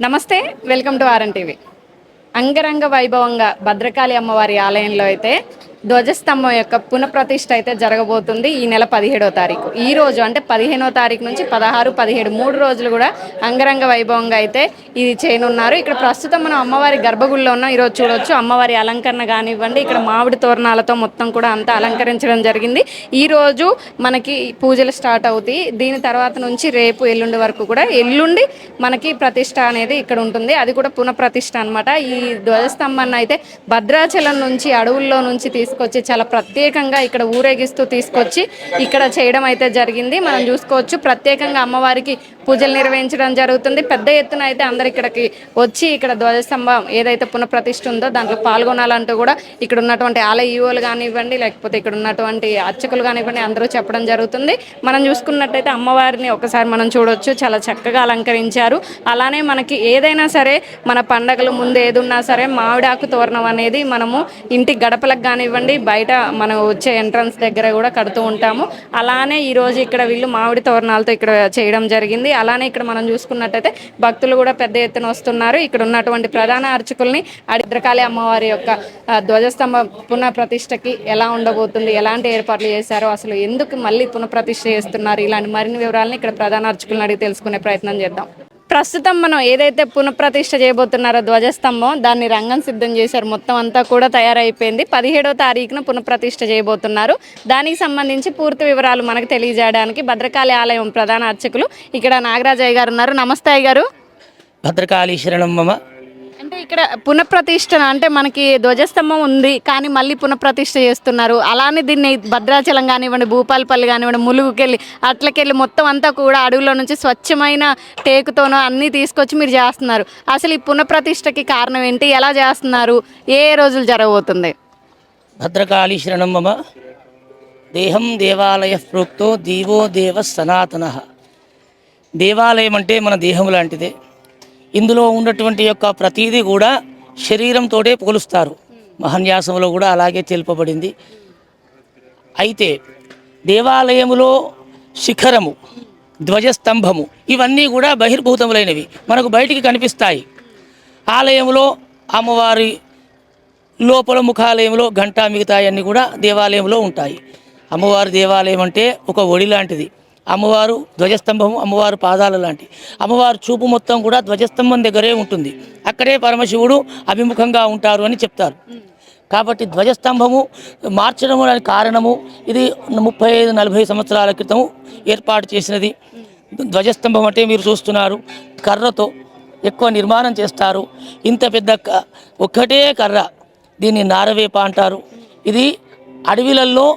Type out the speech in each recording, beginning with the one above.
నమస్తే. Welcome to RN TV. అంగరంగ వైభవంగా భద్రకాళి అమ్మవారి ఆలయంలో అయితే ధ్వజస్తంభం యొక్క పునఃప్రతిష్ఠ అయితే జరగబోతుంది ఈ నెల 17వ తారీఖు. ఈ రోజు అంటే 15వ తారీఖు నుంచి 16, 17 3 రోజులు కూడా అంగరంగ వైభవంగా అయితే ఇది చేయనున్నారు. ఇక్కడ ప్రస్తుతం మనం అమ్మవారి గర్భగుడిలో ఉన్నాం. ఈరోజు చూడొచ్చు అమ్మవారి అలంకరణ కానివ్వండి, ఇక్కడ మామిడి తోరణాలతో మొత్తం కూడా అంతా అలంకరించడం జరిగింది. ఈ రోజు మనకి పూజలు స్టార్ట్ అవుతాయి. దీని తర్వాత నుంచి రేపు ఎల్లుండి వరకు కూడా ఎల్లుండి మనకి ప్రతిష్ట అనేది ఇక్కడ ఉంటుంది. అది కూడా పునఃప్రతిష్ఠ అనమాట. ఈ ధ్వజస్తంభాన్ని అయితే భద్రాచలం నుంచి అడవుల్లో నుంచి తీసుకొచ్చి చాలా ప్రత్యేకంగా ఇక్కడ ఊరేగిస్తూ తీసుకొచ్చి ఇక్కడ చేయడం అయితే జరిగింది. మనం చూసుకోవచ్చు ప్రత్యేకంగా అమ్మవారికి పూజలు నిర్వహించడం జరుగుతుంది. పెద్ద ఎత్తున అయితే అందరు ఇక్కడికి వచ్చి ఇక్కడ ధ్వజస్తంభం ఏదైతే పునఃప్రతిష్ఠ ఉందో దాంట్లో పాల్గొనాలంటూ కూడా ఇక్కడ ఉన్నటువంటి ఆలయ ఈవోలు కానివ్వండి, లేకపోతే ఇక్కడ ఉన్నటువంటి అర్చకులు కానివ్వండి అందరూ చెప్పడం జరుగుతుంది. మనం చూసుకున్నట్టయితే అమ్మవారిని ఒకసారి మనం చూడొచ్చు, చాలా చక్కగా అలంకరించారు. అలానే మనకి ఏదైనా సరే మన పండగలు ముందు ఏదున్నా సరే మామిడాకు తోరణం అనేది మనము ఇంటి గడపలకు కానివ్వండి, బయట మనం వచ్చే ఎంట్రన్స్ దగ్గర కూడా కడుతూ ఉంటాము. అలానే ఈరోజు ఇక్కడ వీళ్ళు మామిడి తోరణాలతో ఇక్కడ చేయడం జరిగింది. అలానే ఇక్కడ మనం చూసుకున్నట్టయితే భక్తులు కూడా పెద్ద ఎత్తున వస్తున్నారు. ఇక్కడ ఉన్నటువంటి ప్రధాన అర్చకుల్ని భద్రకాళి అమ్మవారి యొక్క ధ్వజస్తంభ పునఃప్రతిష్టకి ఎలా ఉండబోతుంది, ఎలాంటి ఏర్పాట్లు చేశారో, అసలు ఎందుకు మళ్ళీ పునఃప్రతిష్ఠ చేస్తున్నారు, ఇలాంటి మరిన్ని వివరాలని ఇక్కడ ప్రధాన అర్చకులను అడిగి తెలుసుకునే ప్రయత్నం చేద్దాం. ప్రస్తుతం మనం ఏదైతే పునఃప్రతిష్ఠ చేయబోతున్నారో ధ్వజస్తంభం, దాన్ని రంగం సిద్ధం చేశారు. మొత్తం అంతా కూడా తయారైపోయింది. 17వ తారీఖున పునఃప్రతిష్ఠ చేయబోతున్నారు. దానికి సంబంధించి పూర్తి వివరాలు మనకు తెలియజేయడానికి భద్రకాళి ఆలయం ప్రధాన అర్చకులు ఇక్కడ నాగరాజయ్య గారు ఉన్నారు. నమస్తే అయ్య గారు. భద్రకాళి శరణం మమ. అంటే ఇక్కడ పునఃప్రతిష్ఠ అంటే మనకి ధ్వజస్తంభం ఉంది కానీ మళ్ళీ పునఃప్రతిష్ఠ చేస్తున్నారు. అలానే దీన్ని భద్రాచలం కానివ్వండి, భూపాలపల్లి కానివ్వండి, ములుగుకెళ్ళి అట్లకెళ్ళి మొత్తం అంతా కూడా అడవుల్లో నుంచి స్వచ్ఛమైన టేకుతోనో అన్నీ తీసుకొచ్చి మీరు చేస్తున్నారు. అసలు ఈ పునఃప్రతిష్ఠకి కారణం ఏంటి, ఎలా చేస్తున్నారు, ఏ రోజులు జరగబోతుంది? భద్రకాళి శరణం మమ. దేహం దేవాలయ ప్రోక్తో దీవో దేవ సనాతన. దేవాలయం అంటే మన దేహం లాంటిదే. ఇందులో ఉన్నటువంటి యొక్క ప్రతీది కూడా శరీరంతో పోలుస్తారు. మహాన్యాసంలో కూడా అలాగే తెలుపబడింది. అయితే దేవాలయములో శిఖరము, ధ్వజస్తంభము ఇవన్నీ కూడా బహిర్భూతములైనవి, మనకు బయటికి కనిపిస్తాయి. ఆలయంలో అమ్మవారి లోపల ముఖాలయంలో ఘంటా మిగతాయన్నీ కూడా దేవాలయంలో ఉంటాయి. అమ్మవారి దేవాలయం అంటే ఒక ఒడి లాంటిది. అమ్మవారు ధ్వజస్తంభము అమ్మవారు పాదాల లాంటి. అమ్మవారు చూపు మొత్తం కూడా ధ్వజస్తంభం దగ్గరే ఉంటుంది. అక్కడే పరమశివుడు అభిముఖంగా ఉంటారు అని చెప్తారు. కాబట్టి ధ్వజస్తంభము మార్చడం కారణము ఇది 35-40 సంవత్సరాల క్రితం ఏర్పాటు చేసినది. ధ్వజస్తంభం అంటే మీరు చూస్తున్నారు కర్రతో ఎక్కువ నిర్మాణం చేస్తారు. ఇంత పెద్ద ఒక్కటే కర్ర, దీన్ని నారవేప అంటారు. ఇది అడవిలలో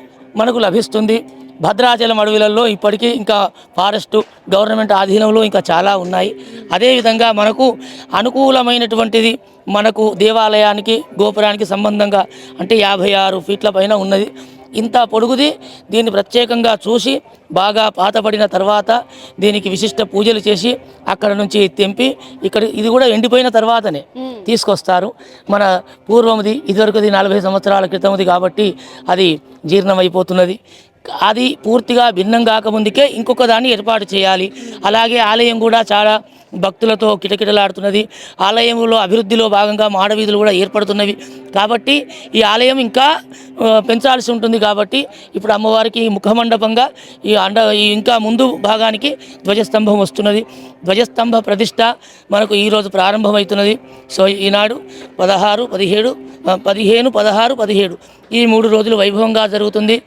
మనకు లభిస్తుంది. భద్రాచలం అడవులలో ఇప్పటికీ ఇంకా ఫారెస్టు గవర్నమెంట్ ఆధీనంలో ఇంకా చాలా ఉన్నాయి. అదేవిధంగా మనకు అనుకూలమైనటువంటిది మనకు దేవాలయానికి గోపురానికి సంబంధంగా అంటే 56 ఫీట్ల పైన ఉన్నది. ఇంత పొడుగుది. దీన్ని ప్రత్యేకంగా చూసి బాగా పాతపడిన తర్వాత దీనికి విశిష్ట పూజలు చేసి అక్కడ నుంచి తెంపి ఇక్కడ ఇది కూడా ఎండిపోయిన తర్వాతనే తీసుకొస్తారు. మన పూర్వముది ఇదివరకుది 40 సంవత్సరాల క్రితంది కాబట్టి అది జీర్ణమైపోతున్నది. అది పూర్తిగా భిన్నం కాకముందుకే ఇంకొక దాన్ని ఏర్పాటు చేయాలి. అలాగే ఆలయం కూడా చాలా భక్తులతో కిటకిటలాడుతున్నది. ఆలయంలో అభివృద్ధిలో భాగంగా మాడవీధులు కూడా ఏర్పడుతున్నవి. కాబట్టి ఈ ఆలయం ఇంకా పెంచాల్సి ఉంటుంది. కాబట్టి ఇప్పుడు అమ్మవారికి ముఖమండపంగా ఈ ఇంకా ముందు భాగానికి ధ్వజస్తంభం వస్తున్నది. ధ్వజస్తంభ ప్రతిష్ట మనకు ఈరోజు ప్రారంభమవుతున్నది. సో ఈనాడు 16, 17, 15, 16, 17 ఈ 3 రోజులు వైభవంగా జరుగుతుంది.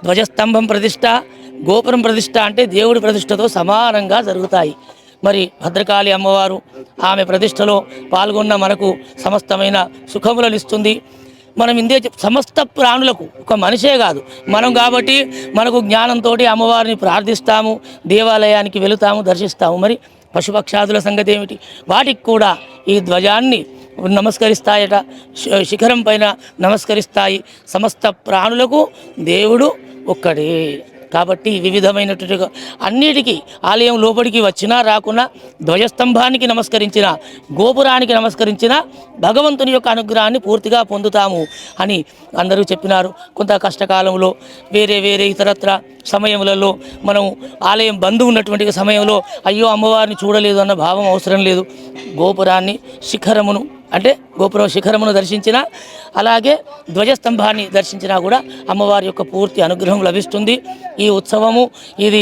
ధ్వజస్తంభం ప్రతిష్ట, గోపురం ప్రతిష్ట అంటే దేవుడి ప్రతిష్టతో సమానంగా జరుగుతాయి. మరి భద్రకాళి అమ్మవారు ఆమె ప్రతిష్టలో పాల్గొన్న మనకు సమస్తమైన సుఖములను ఇస్తుంది. మనం ఇందే సమస్త ప్రాణులకు, ఒక మనిషే కాదు మనం కాబట్టి మనకు జ్ఞానంతో అమ్మవారిని ప్రార్థిస్తాము, దేవాలయానికి వెళుతాము, దర్శిస్తాము. మరి పశుపక్షాదుల సంగతి ఏమిటి? వాటికి కూడా ఈ ధ్వజాన్ని నమస్కరిస్తాయట, శిఖరం పైన నమస్కరిస్తాయి. సమస్త ప్రాణులకు దేవుడు ఒక్కడే. కాబట్టి వివిధమైనటువంటి అన్నిటికీ ఆలయం లోపలికి వచ్చినా రాకున్నా ధ్వజస్తంభానికి నమస్కరించిన, గోపురానికి నమస్కరించిన భగవంతుని యొక్క అనుగ్రహాన్ని పూర్తిగా పొందుతాము అని అందరూ చెప్పినారు. కొంత కష్టకాలంలో వేరే ఇతరత్ర సమయములలో మనం ఆలయం బంద్ ఉన్నటువంటి సమయంలో అయ్యో అమ్మవారిని చూడలేదు అన్న భావం అవసరం లేదు. గోపురాన్ని శిఖరమును అంటే గోపురం శిఖరమును దర్శించిన, అలాగే ధ్వజస్తంభాన్ని దర్శించినా కూడా అమ్మవారి యొక్క పూర్తి అనుగ్రహం లభిస్తుంది. ఈ ఉత్సవము ఇది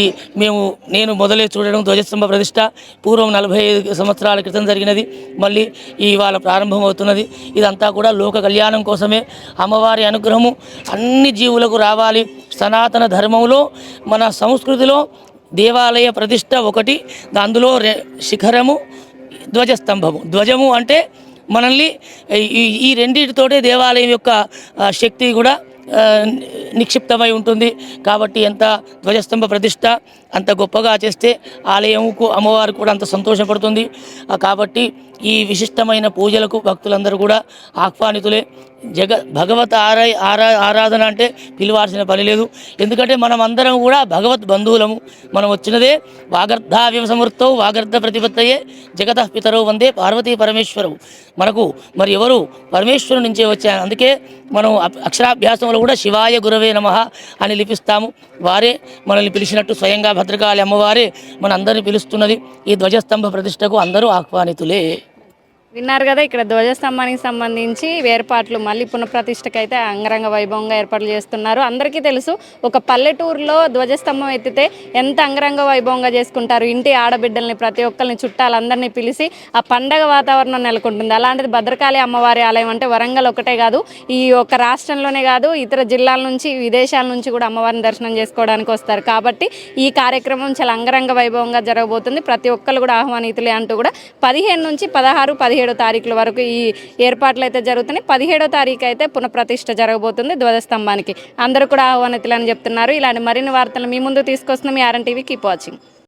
నేను మొదలే చూడడం ధ్వజస్తంభ ప్రతిష్ట పూర్వం 45 సంవత్సరాల క్రితం జరిగినది. మళ్ళీ ఇవాళ ప్రారంభమవుతున్నది. ఇదంతా కూడా లోక కళ్యాణం కోసమే. అమ్మవారి అనుగ్రహము అన్ని జీవులకు రావాలి. సనాతన ధర్మంలో మన సంస్కృతిలో దేవాలయ ప్రతిష్ట ఒకటి, అందులో శిఖరము, ధ్వజస్తంభము. ధ్వజము అంటే మనల్ని ఈ రెండింటితోటే దేవాలయం యొక్క శక్తి కూడా నిక్షిప్తమై ఉంటుంది. కాబట్టి ఎంత ధ్వజస్తంభ ప్రతిష్ట అంత గొప్పగా చేస్తే ఆలయముకు అమ్మవారు కూడా అంత సంతోషపడుతుంది. కాబట్టి ఈ విశిష్టమైన పూజలకు భక్తులందరూ కూడా ఆహ్వానితులే. భగవత్ ఆరాధన అంటే పిలవాల్సిన పని లేదు. ఎందుకంటే మనం అందరం కూడా భగవత్ బంధువులము. మనం వచ్చినదే వాగర్ధావ్య సమృద్ధౌ వాగర్ధ ప్రతిపత్తయే జగతః పితరౌ వందే పార్వతీ పరమేశ్వరవు. మనకు మరి ఎవరు పరమేశ్వరు నుంచే వచ్చారు. అందుకే మనం అక్షరాభ్యాసంలో కూడా శివాయ గురవే నమః అని లిపిస్తాము. వారే మనల్ని పిలిచినట్టు స్వయంగా భద్రకాళి అమ్మవారే మన అందరిని పిలుస్తున్నది. ఈ ధ్వజస్తంభ ప్రతిష్టకు అందరూ ఆహ్వానితులే. విన్నారు కదా, ఇక్కడ ధ్వజస్తంభానికి సంబంధించి ఏర్పాట్లు మళ్ళీ పునఃప్రతిష్టకైతే అంగరంగ వైభవంగా ఏర్పాట్లు చేస్తున్నారు. అందరికీ తెలుసు, ఒక పల్లెటూరులో ధ్వజస్తంభం ఎత్తితే ఎంత అంగరంగ వైభవంగా చేసుకుంటారు. ఇంటి ఆడబిడ్డల్ని ప్రతి ఒక్కరిని చుట్టాలందరినీ పిలిచి ఆ పండగ వాతావరణం నెలకొంటుంది. అలాంటిది భద్రకాళి అమ్మవారి ఆలయం అంటే వరంగల్ ఒకటే కాదు, ఈ ఒక్క రాష్ట్రంలోనే కాదు, ఇతర జిల్లాల నుంచి విదేశాల నుంచి కూడా అమ్మవారిని దర్శనం చేసుకోవడానికి వస్తారు. కాబట్టి ఈ కార్యక్రమం చాలా అంగరంగ వైభవంగా జరగబోతుంది. ప్రతి ఒక్కరు కూడా ఆహ్వానితులే అంటూ కూడా 15 నుంచి 16, 17 తారీఖుల వరకు ఈ ఏర్పాట్లు అయితే జరుగుతున్నాయి. 17వ తారీఖు అయితే పునఃప్రతిష్ఠ జరగబోతుంది ధ్వజస్తంభానికి. అందరూ కూడా ఆహ్వానితులని చెప్తున్నారు. ఇలాంటి మరిన్ని వార్తలు మీ ముందు తీసుకొస్తున్నాం. RN TV, keep watching.